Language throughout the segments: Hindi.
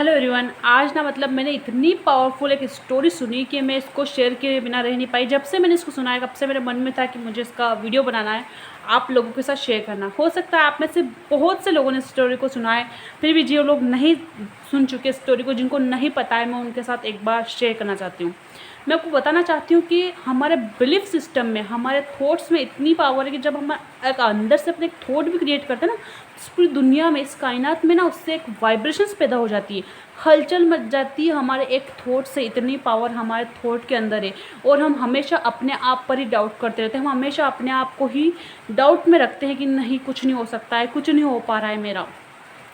Hello everyone. आज ना मतलब मैंने इतनी पावरफुल एक स्टोरी सुनी कि मैं इसको शेयर किए बिना रह नहीं पाई। जब से मैंने इसको सुना है तब से मेरे मन में था कि मुझे इसका वीडियो बनाना है, आप लोगों के साथ शेयर करना। हो सकता है आप में से बहुत से लोगों ने स्टोरी को सुना है, फिर भी जो लोग नहीं सुन चुके स्टोरी को, जिनको नहीं पता है, मैं उनके साथ एक बार शेयर करना चाहती हूँ। मैं आपको बताना चाहती हूँ कि हमारे बिलीफ सिस्टम में, हमारे थॉट्स में इतनी पावर है कि जब हम एक अंदर से अपने एक थॉट भी क्रिएट करते हैं ना, इस पूरी दुनिया में, इस कायनात में ना, उससे एक वाइब्रेशंस पैदा हो जाती है, हलचल मच जाती है। हमारे एक थॉट से इतनी पावर हमारे थॉट के अंदर है, और हम हमेशा अपने आप पर ही डाउट करते रहते हैं। हम हमेशा अपने आप को ही डाउट में रखते हैं कि नहीं, कुछ नहीं हो सकता है, कुछ नहीं हो पा रहा है मेरा।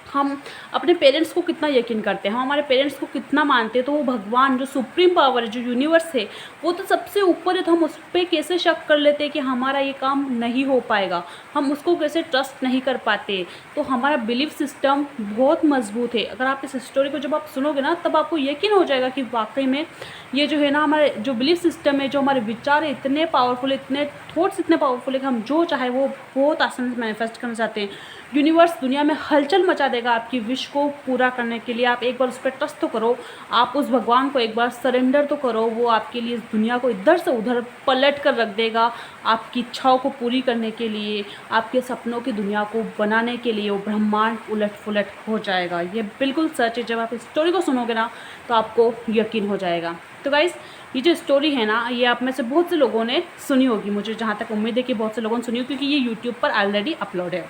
हम अपने पेरेंट्स को कितना यकीन करते हैं, हम हमारे पेरेंट्स को कितना मानते हैं, तो वो भगवान जो सुप्रीम पावर है, जो यूनिवर्स है, वो तो सबसे ऊपर है, तो हम उस पर कैसे शक कर लेते हैं कि हमारा ये काम नहीं हो पाएगा, हम उसको कैसे ट्रस्ट नहीं कर पाते। तो हमारा बिलीफ सिस्टम बहुत मजबूत है। अगर आप इस स्टोरी को जब आप सुनोगे ना, तब आपको यकीन हो जाएगा कि वाकई में ये जो है ना, हमारे जो बिलीफ सिस्टम है, जो हमारे विचार है, इतने पावरफुल, इतने थॉट्स इतने पावरफुल है कि हम जो चाहे वो बहुत आसानी से मैनिफेस्ट करना चाहते हैं। यूनिवर्स दुनिया में हलचल मचा देगा आपकी विश को पूरा करने के लिए। आप एक बार उस पर ट्रस्ट तो करो, आप उस भगवान को एक बार सरेंडर तो करो। वो आपके लिए इस दुनिया को इधर से उधर पलट कर रख देगा, आपकी इच्छाओं को पूरी करने के लिए, आपके सपनों की दुनिया को बनाने के लिए। वो ब्रह्मांड उलट पुलट हो जाएगा। ये बिल्कुल सच है। जब आप इस स्टोरी को सुनोगे ना, तो आपको यकीन हो जाएगा। तो गाइस, ये जो स्टोरी है ना, ये आप में से बहुत से लोगों ने सुनी होगी। मुझे जहाँ तक उम्मीद है कि बहुत से लोगों ने सुनी होगी, क्योंकि ये यूट्यूब पर ऑलरेडी अपलोड है।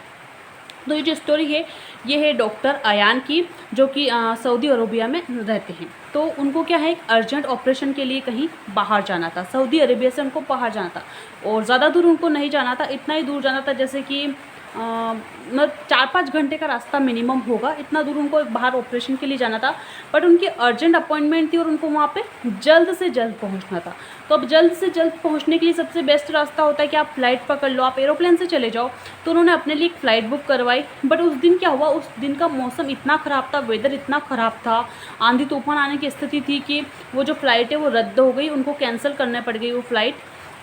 तो ये जो स्टोरी है, ये है डॉक्टर अयान की, जो कि सऊदी अरबिया में रहते हैं। तो उनको क्या है, एक अर्जेंट ऑपरेशन के लिए कहीं बाहर जाना था। सऊदी अरेबिया से उनको बाहर जाना था, और ज़्यादा दूर उनको नहीं जाना था, इतना ही दूर जाना था जैसे कि मतलब 4-5 घंटे का रास्ता मिनिमम होगा। इतना दूर उनको एक बाहर ऑपरेशन के लिए जाना था, बट उनकी अर्जेंट अपॉइंटमेंट थी और उनको वहाँ पे जल्द से जल्द पहुँचना था। तो अब जल्द से जल्द पहुँचने के लिए सबसे बेस्ट रास्ता होता है कि आप फ़्लाइट पकड़ लो, आप एरोप्लेन से चले जाओ। तो उन्होंने अपने लिए एक फ़्लाइट बुक करवाई। बट उस दिन क्या हुआ, उस दिन का मौसम इतना ख़राब था, वेदर इतना ख़राब था, आंधी तूफान आने की स्थिति थी कि वो जो फ़्लाइट है वो रद्द हो गई, उनको कैंसिल करने पड़ गई वो फ़्लाइट।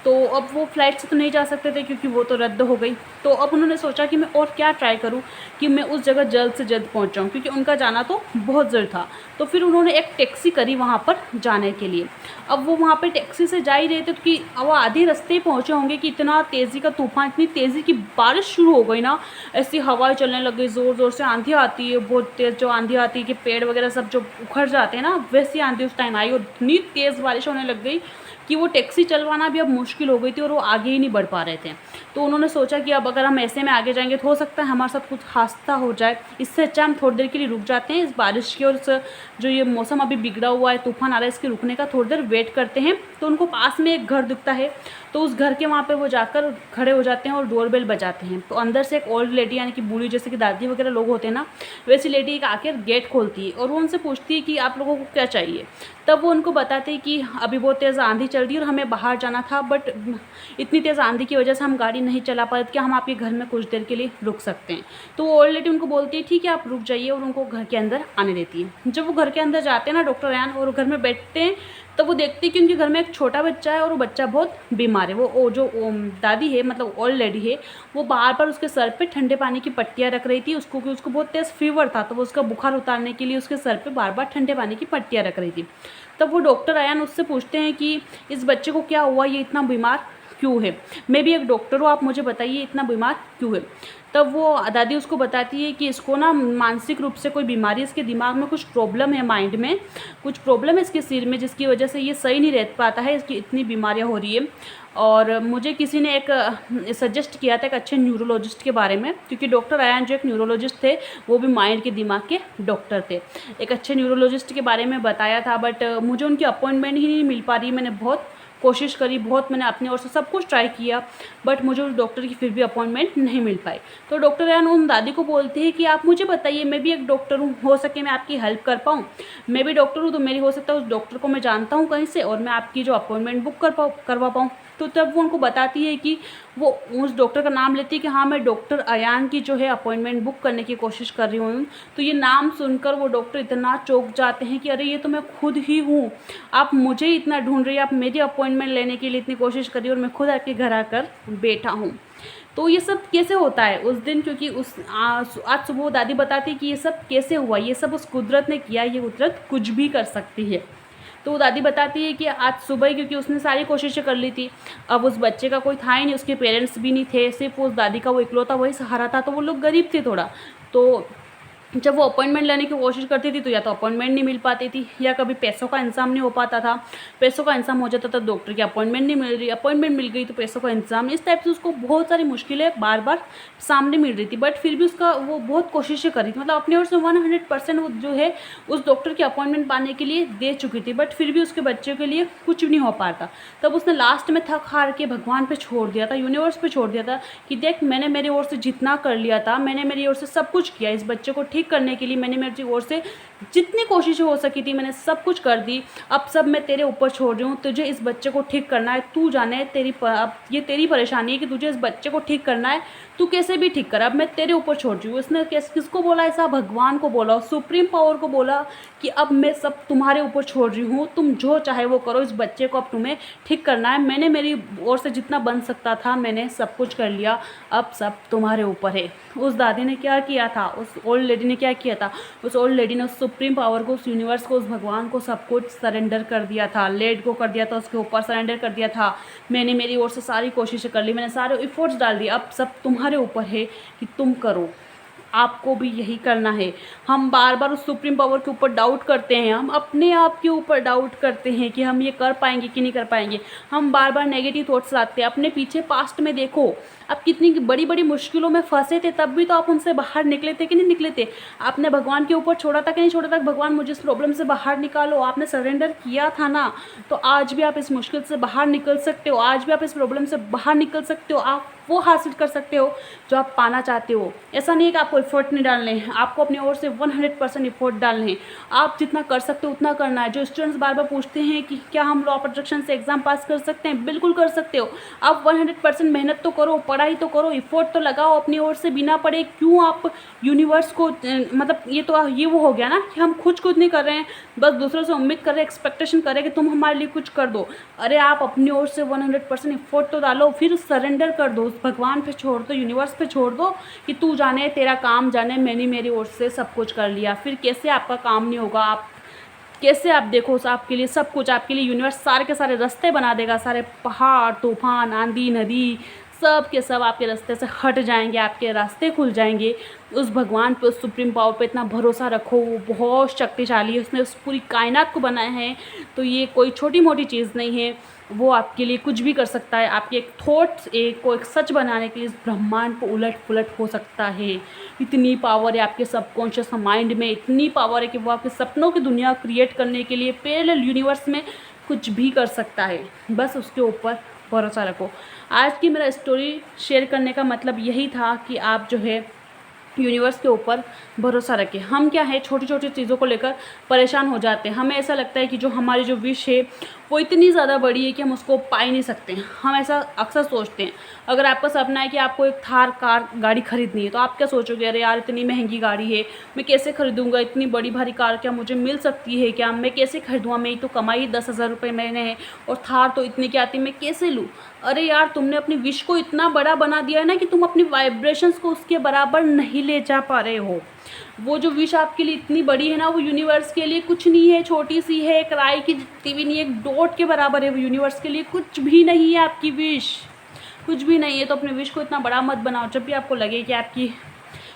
तो अब वो फ़्लाइट से तो नहीं जा सकते थे, क्योंकि वो तो रद्द हो गई। तो अब उन्होंने सोचा कि मैं और क्या ट्राई करूं कि मैं उस जगह जल्द से जल्द पहुंच जाऊं, क्योंकि उनका जाना तो बहुत ज़रूरी था। तो फिर उन्होंने एक टैक्सी करी वहां पर जाने के लिए। अब वो वहां पे टैक्सी से जा ही रहे थे, तो कि वो आधे रास्ते ही पहुँचे होंगे कि इतना तेज़ी का तूफान, इतनी तेज़ी की बारिश शुरू हो गई ना, ऐसी हवाएं चलने लग गई, ज़ोर ज़ोर से आंधी आती है, बहुत तेज़ जो आंधी आती है कि पेड़ वगैरह सब जो उखड़ जाते हैं ना, वैसी आंधी उस टाइम आई, और इतनी तेज़ बारिश होने लग गई कि वो टैक्सी चलवाना भी अब मुश्किल हो गई थी, और वो आगे ही नहीं बढ़ पा रहे थे। तो उन्होंने सोचा कि अब अगर हम ऐसे में आगे जाएंगे तो हो सकता है हमारे साथ कुछ हादसा हो जाए, इससे अच्छा हम थोड़ी देर के लिए रुक जाते हैं। इस बारिश की और इस जो ये मौसम अभी बिगड़ा हुआ है, तूफान आ रहा है, इसके रुकने का थोड़ी देर वेट करते हैं। तो उनको पास में एक घर दिखता है, तो उस घर के वहाँ पे वो जाकर खड़े हो जाते हैं और डोरबेल बजाते हैं। तो अंदर से एक ओल्ड लेडी, यानी कि बूढ़ी, जैसे कि दादी वगैरह लोग होते हैं ना, वैसी लेडी एक आकर गेट खोलती है, और वो उनसे पूछती है कि आप लोगों को क्या चाहिए। तब वो उनको बताते हैं कि अभी बहुत तेज़ आंधी चल रही है और हमें बाहर जाना था, बट इतनी तेज़ आंधी की वजह से हम गाड़ी नहीं चला पाए, क्या हम आपके घर में कुछ देर के लिए रुक सकते हैं। तो वो ओल्ड लेडी उनको बोलती है ठीक है, आप रुक जाइए, और उनको घर के अंदर आने देती है। जब वो घर के अंदर जाते हैं ना, डॉक्टर रैन, और घर में बैठते हैं, तब वो देखती है कि उनके घर में एक छोटा बच्चा है, और वो बच्चा बहुत बीमार है। वो जो दादी है, मतलब ओल्ड लेडी है, वो बाहर पर उसके सर पे ठंडे पानी की पट्टियाँ रख रही थी उसको, कि उसको बहुत तेज़ फीवर था, तो वो उसका बुखार उतारने के लिए उसके सर पे बार बार ठंडे पानी की पट्टियाँ रख रही थी। तब वो डॉक्टर आयान उससे पूछते हैं कि इस बच्चे को क्या हुआ, ये इतना बीमार क्यों है, मैं भी एक डॉक्टर हूँ, आप मुझे बताइए इतना बीमार क्यों है। तब वो दादी उसको बताती है कि इसको ना मानसिक रूप से कोई बीमारी, इसके दिमाग में कुछ प्रॉब्लम है, माइंड में कुछ प्रॉब्लम है इसके सिर में, जिसकी वजह से ये सही नहीं रह पाता है, इसकी इतनी बीमारियाँ हो रही है। और मुझे किसी ने एक सजेस्ट किया था एक अच्छे न्यूरोलॉजिस्ट के बारे में, क्योंकि डॉक्टर अयान जो एक न्यूरोलॉजिस्ट थे, वो भी माइंड के दिमाग के डॉक्टर थे। एक अच्छे न्यूरोलॉजिस्ट के बारे में बताया था, बट मुझे उनकी अपॉइंटमेंट ही नहीं मिल पा रही। मैंने बहुत कोशिश करी, बहुत मैंने अपनी ओर से सब कुछ ट्राई किया, बट मुझे उस डॉक्टर की फिर भी अपॉइंटमेंट नहीं मिल पाई। तो डॉक्टर यान उन दादी को बोलते हैं कि आप मुझे बताइए, मैं भी एक डॉक्टर हूँ, हो सके मैं आपकी हेल्प कर पाऊँ। मैं भी डॉक्टर हूँ, तो मेरी हो सकता है उस डॉक्टर को मैं जानता हूँ कहीं से, और मैं आपकी जो अपॉइंटमेंट बुक करवा पाऊँ। तो तब वो उनको बताती है कि वो उस डॉक्टर का नाम लेती है कि हाँ, मैं डॉक्टर अयान की जो है अपॉइंटमेंट बुक करने की कोशिश कर रही हूँ। तो ये नाम सुनकर वो डॉक्टर इतना चौंक जाते हैं कि अरे, ये तो मैं खुद ही हूँ, आप मुझे इतना ढूंढ रही है, आप मेरी अपॉइंटमेंट लेने के लिए इतनी कोशिश कर रही हो, और मैं खुद आपके घर आकर बैठा हूँ। तो ये सब कैसे होता है उस दिन, क्योंकि आज सुबह दादी बताती कि ये सब कैसे हुआ, ये सब उस कुदरत ने किया, ये कुदरत कुछ भी कर सकती है। तो वो दादी बताती है कि आज सुबह ही, क्योंकि उसने सारी कोशिशें कर ली थी, अब उस बच्चे का कोई था ही नहीं, उसके पेरेंट्स भी नहीं थे, सिर्फ उस दादी का वो इकलौता वही सहारा था। तो वो लोग गरीब थे थोड़ा, तो जब वो अपॉइंटमेंट लेने की कोशिश करती थी तो या तो अपॉइंटमेंट नहीं मिल पाती थी, या कभी पैसों का इंतजाम नहीं हो पाता था। पैसों का इंतजाम हो जाता था, डॉक्टर की अपॉइंटमेंट नहीं मिल रही, अपॉइंटमेंट मिल गई तो पैसों का इंतजाम, इस टाइप से उसको बहुत सारी मुश्किलें बार बार सामने मिल रही थी। बट फिर भी उसका वो बहुत कोशिशें करी थी, मतलब अपनी ओर से 100% वो जो है उस डॉक्टर की अपॉइंटमेंट पाने के लिए दे चुकी थी। बट फिर भी उसके बच्चे के लिए कुछ भी नहीं हो पाता। तब उसने लास्ट में थक हार के भगवान पे छोड़ दिया था, यूनिवर्स पे छोड़ दिया था कि देख, मैंने मेरी ओर से जितना कर लिया था, मैंने मेरी ओर से सब कुछ किया, इस बच्चे को ठीक करने के लिए मैंने मेरी ओर से जितनी कोशिशें हो सकी थी मैंने सब कुछ कर दी। अब सब मैं तेरे ऊपर छोड़ रही हूँ, तुझे इस बच्चे को ठीक करना है, तू जाने अब ये तेरी परेशानी है कि तुझे इस बच्चे को ठीक करना है, तू कैसे भी ठीक कर, अब मैं तेरे ऊपर छोड़ रही हूँ। उसने किसको बोला ऐसा? भगवान को बोला, सुप्रीम पावर को बोला कि अब मैं सब तुम्हारे ऊपर छोड़ रही हूँ, तुम जो चाहे वो करो, इस बच्चे को अब तुम्हें ठीक करना है, मैंने मेरी ओर से जितना बन सकता था मैंने सब कुछ कर लिया, अब सब तुम्हारे ऊपर है। उस दादी ने क्या किया था, उस ओल्ड लेडी ने क्या किया था? उस ओल्ड लेडी ने उस सुप्रीम पावर को, उस यूनिवर्स को, उस भगवान को सब कुछ सरेंडर कर दिया था, लेट गो कर दिया था, उसके ऊपर सरेंडर कर दिया था। मैंने मेरी ओर से सारी कोशिशें कर ली, मैंने सारे एफर्ट्स डाल दिए, अब सब तुम्हारे ऊपर है कि तुम करो, आपको भी यही करना है। हम बार बार उस सुप्रीम पावर के ऊपर डाउट करते हैं, हम अपने आप के ऊपर डाउट करते हैं कि हम ये कर पाएंगे कि नहीं कर पाएंगे। हम बार बार नेगेटिव थॉट्स लाते हैं। अपने पीछे पास्ट में देखो, आप कितनी बड़ी बड़ी मुश्किलों में फंसे थे, तब भी तो आप उनसे बाहर निकले थे कि नहीं निकले थे? आपने भगवान के ऊपर छोड़ा था कि नहीं छोड़ा था? भगवान मुझे इस प्रॉब्लम से बाहर निकालो, आपने सरेंडर किया था ना, तो आज भी आप इस मुश्किल से बाहर निकल सकते हो, आज भी आप इस प्रॉब्लम से बाहर निकल सकते हो, आप वो हासिल कर सकते हो जो आप पाना चाहते हो। ऐसा नहीं है कि आपको एफर्ट नहीं डालने हैं, आपको अपनी ओर से 100% एफर्ट डालने हैं। आप जितना कर सकते हो उतना करना है। जो स्टूडेंट्स बार बार पूछते हैं कि क्या हम लॉ ऑफ अट्रैक्शन से एग्जाम पास कर सकते हैं, बिल्कुल कर सकते हो। आप 100% मेहनत तो करो, पढ़ाई तो करो, एफर्ट तो लगाओ अपनी ओर से, बिना पढ़े क्यों आप यूनिवर्स को, मतलब ये तो ये वो हो गया ना कि हम खुद नहीं कर रहे हैं, बस दूसरों से उम्मीद कर रहे हैं, एक्सपेक्टेशन कर रहे हैं कि तुम हमारे लिए कुछ कर दो। अरे आप अपनी ओर से 100% एफर्ट तो डालो, फिर सरेंडर कर दो, भगवान पे छोड़ दो, यूनिवर्स पे छोड़ दो कि तू जाने, तेरा काम जाने, मैंने मेरी ओर से सब कुछ कर लिया। फिर कैसे आपका काम नहीं होगा? आप कैसे, आप देखो, आपके लिए सब कुछ, आपके लिए यूनिवर्स सारे के सारे रास्ते बना देगा, सारे पहाड़, तूफान, आंधी, नदी, सब के सब आपके रास्ते से हट जाएंगे, आपके रास्ते खुल जाएंगे। उस भगवान पे, उस सुप्रीम पावर पे इतना भरोसा रखो, वो बहुत शक्तिशाली है, उसने उस पूरी कायनात को बनाया है, तो ये कोई छोटी मोटी चीज़ नहीं है। वो आपके लिए कुछ भी कर सकता है। आपके एक थॉट्स को एक सच बनाने के लिए इस ब्रह्मांड को उलट पुलट हो सकता है। इतनी पावर है आपके सबकॉन्शियस माइंड में, इतनी पावर है कि वो आपके सपनों की दुनिया क्रिएट करने के लिए पैरेलल यूनिवर्स में कुछ भी कर सकता है। बस उसके ऊपर भरोसा रखो। आज की मेरा स्टोरी शेयर करने का मतलब यही था कि आप जो है यूनिवर्स के ऊपर भरोसा रखें। हम क्या है, छोटी छोटी चीज़ों को लेकर परेशान हो जाते हैं। हमें ऐसा लगता है कि जो हमारी जो विश है वो इतनी ज़्यादा बड़ी है कि हम उसको पा ही नहीं सकते। हम ऐसा अक्सर सोचते हैं। अगर आपका सपना है कि आपको एक थार कार गाड़ी खरीदनी है, तो आप क्या सोचोगे, अरे यार इतनी महंगी गाड़ी है, मैं कैसे खरीदूंगा, इतनी बड़ी भारी कार क्या मुझे मिल सकती है क्या, मैं कैसे खरीदूँगा, मेरी तो कमाई 10,000 रुपये महीने है और थार तो इतनी की आती, मैं कैसे लूँ। अरे यार, तुमने अपनी विश को इतना बड़ा बना दिया है ना कि तुम अपनी वाइब्रेशंस को उसके बराबर नहीं ले जा पा रहे हो। वो जो विश आपके लिए इतनी बड़ी है ना, वो यूनिवर्स के लिए कुछ नहीं है, छोटी सी है, एक राई की जितनी भी नहीं, एक डॉट के बराबर है। वो यूनिवर्स के लिए कुछ भी नहीं है, आपकी विश कुछ भी नहीं है। तो अपने विश को इतना बड़ा मत बनाओ। जब भी आपको लगे कि आपकी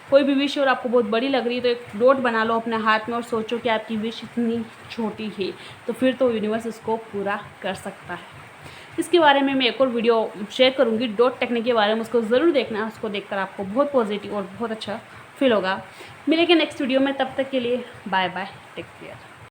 कोई भी विश और आपको बहुत बड़ी लग रही है, तो एक डॉट बना लो अपने हाथ में और सोचो कि आपकी विश इतनी छोटी है, तो फिर तो यूनिवर्स इसको पूरा कर सकता है। इसके बारे में मैं एक और वीडियो शेयर करूँगी, डॉट टेक्निक के बारे में, उसको ज़रूर देखना। उसको देखकर आपको बहुत पॉजिटिव और बहुत अच्छा फील होगा। मिलेंगे नेक्स्ट वीडियो में, तब तक के लिए बाय बाय, टेक केयर।